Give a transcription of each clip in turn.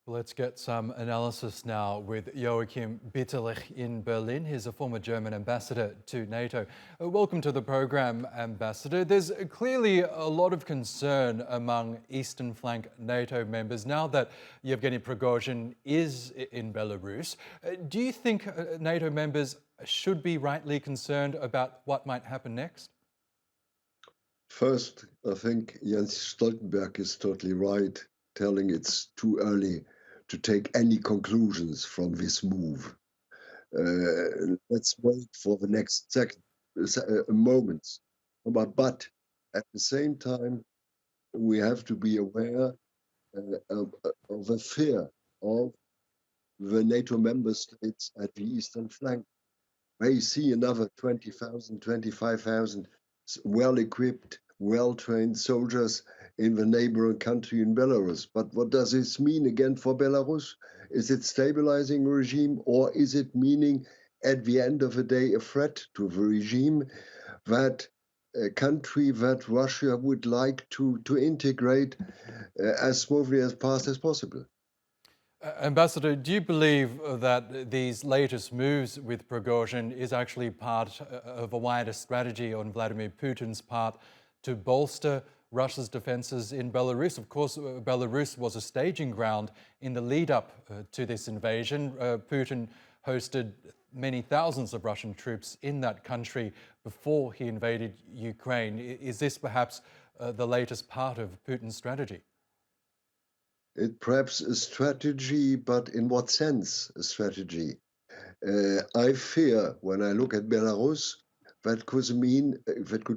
Let's get some analysis now with Joachim Bitterlic in Berlin. He's a former German ambassador to NATO. Welcome to the program, Ambassador. There's clearly a lot of concern among Eastern flank NATO members now that Yevgeny Prigozhin is in Belarus. Do you think NATO members should be rightly concerned about what might happen next? First, I think Jens Stoltenberg is totally right, telling it's too early to take any conclusions from this move. Let's wait for the next moments. But at the same time, we have to be aware of the fear of the NATO member states at the eastern flank. They see another 20,000, 25,000 well-equipped, well-trained soldiers in the neighboring country in Belarus. But what does this mean again for Belarus? Is it stabilizing regime, or is it meaning at the end of the day a threat to the regime, that a country that Russia would like to integrate as smoothly as fast as possible? Ambassador, do you believe that these latest moves with Prigozhin is actually part of a wider strategy on Vladimir Putin's part to bolster Russia's defenses in Belarus? Of course, Belarus was a staging ground in the lead up to this invasion. Putin hosted many thousands of Russian troops in that country before he invaded Ukraine. Is this perhaps the latest part of Putin's strategy? It perhaps a strategy, but in what sense a strategy? I fear when I look at Belarus, that could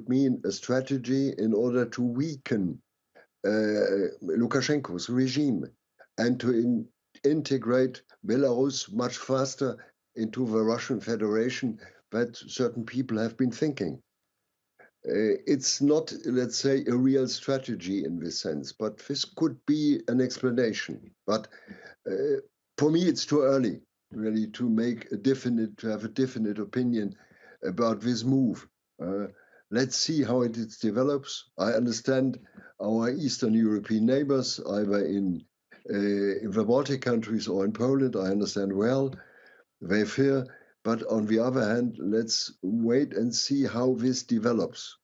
mean a strategy in order to weaken Lukashenko's regime and to integrate Belarus much faster into the Russian Federation that certain people have been thinking. It's not, let's say, a real strategy in this sense, but this could be an explanation. But for me, it's too early, really, to have a definite opinion about this move. Let's see how it develops. I understand our Eastern European neighbors, either in the Baltic countries or in Poland, I understand well. They fear. But on the other hand, let's wait and see how this develops.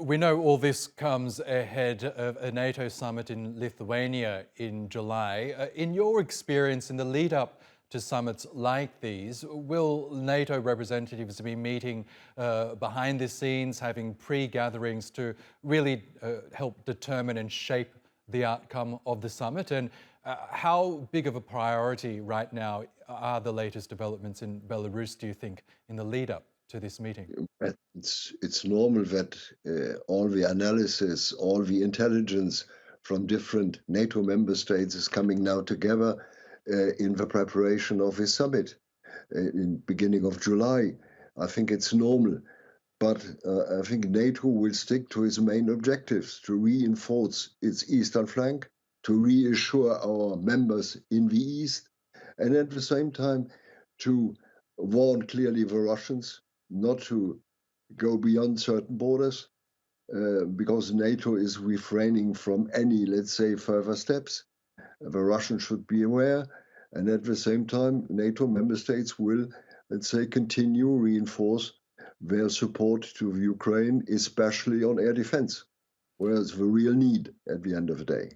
We know all this comes ahead of a NATO summit in Lithuania in July. In your experience in the lead up to summits like these, will NATO representatives be meeting behind the scenes, having pre-gatherings to really help determine and shape the outcome of the summit? And how big of a priority right now are the latest developments in Belarus, do you think, in the lead up to this meeting? It's normal that all the analysis, all the intelligence from different NATO member states is coming now together in the preparation of this summit in beginning of July. I think it's normal. But I think NATO will stick to its main objectives: to reinforce its eastern flank, to reassure our members in the east, and at the same time to warn clearly the Russians not to go beyond certain borders, because NATO is refraining from any, let's say, further steps. The Russians should be aware, and at the same time, NATO member states will, let's say, continue reinforce their support to Ukraine, especially on air defense, where it's the real need at the end of the day.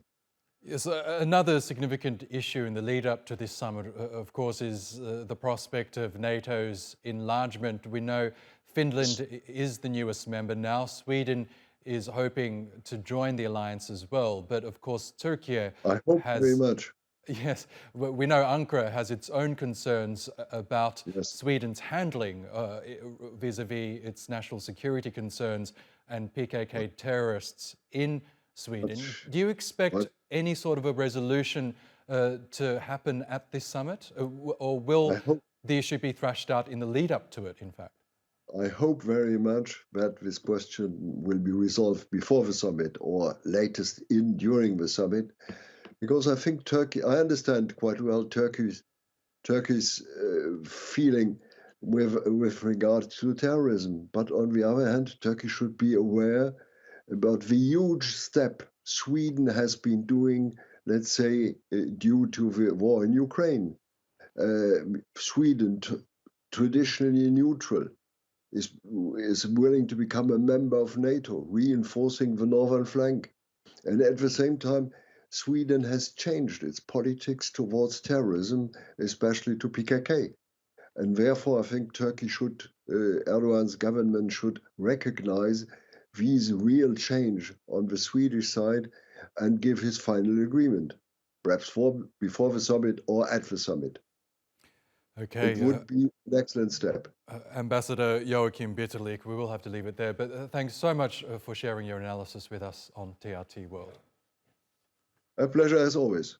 Yes, another significant issue in the lead up to this summit, of course, is the prospect of NATO's enlargement. We know Finland is the newest member now. Sweden is hoping to join the alliance as well. But of course, Turkey I hope very much. Yes, we know Ankara has its own concerns about Yes. Sweden's handling vis-à-vis its national security concerns and PKK terrorists in Sweden. Do you expect any sort of a resolution to happen at this summit, or will the issue be thrashed out in the lead up to it, in fact? I hope very much that this question will be resolved before the summit or latest during the summit, because I think Turkey, I understand quite well Turkey's feeling with regard to terrorism. But on the other hand, Turkey should be aware about the huge step Sweden has been doing let's say, due to the war in Ukraine. Sweden, traditionally neutral, is willing to become a member of NATO, reinforcing the northern flank. And at the same time, Sweden has changed its politics towards terrorism, especially to PKK. And therefore, I think Turkey should, Erdogan's government should recognize this real change on the Swedish side and give his final agreement, perhaps before the summit or at the summit. Okay. It would be an excellent step. Ambassador Joachim Bitterlic, we will have to leave it there, but thanks so much for sharing your analysis with us on TRT World. A pleasure as always.